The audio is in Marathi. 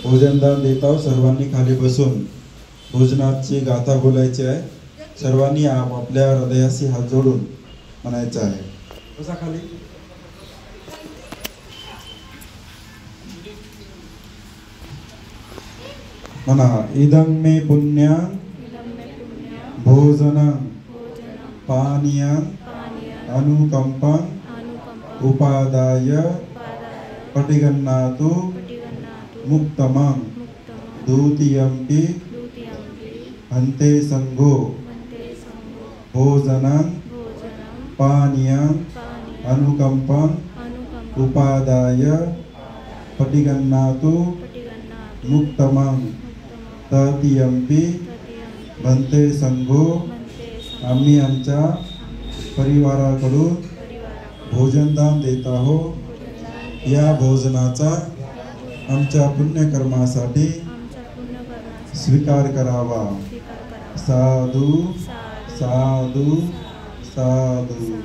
भोजनदान देत आहोत. सर्वांनी खाली बसून भोजनाची गाथा बोलायची आहे. सर्वांनी आपल्या हृदयाशी हात जोडून म्हणायचं आहे. बसा खाली. म्हणा, इदं मे पुण्यं भोजनं पानीयं अनुकंपं उपादाय पटिगन्नातु मुक्तमं द्वितीयंपि हन्ते संघो भोजनं पानीयं अनुकंपं उपादाय पटिगन्नातु मुक्तमं तृतीयंपि भन्ते संघो. आम्ही आमच्या परिवाराकडून भोजनदान देत आहोत. या भोजनाचा आमच्या पुण्यकर्मासाठी स्वीकार करावा. साधू साधू साधू.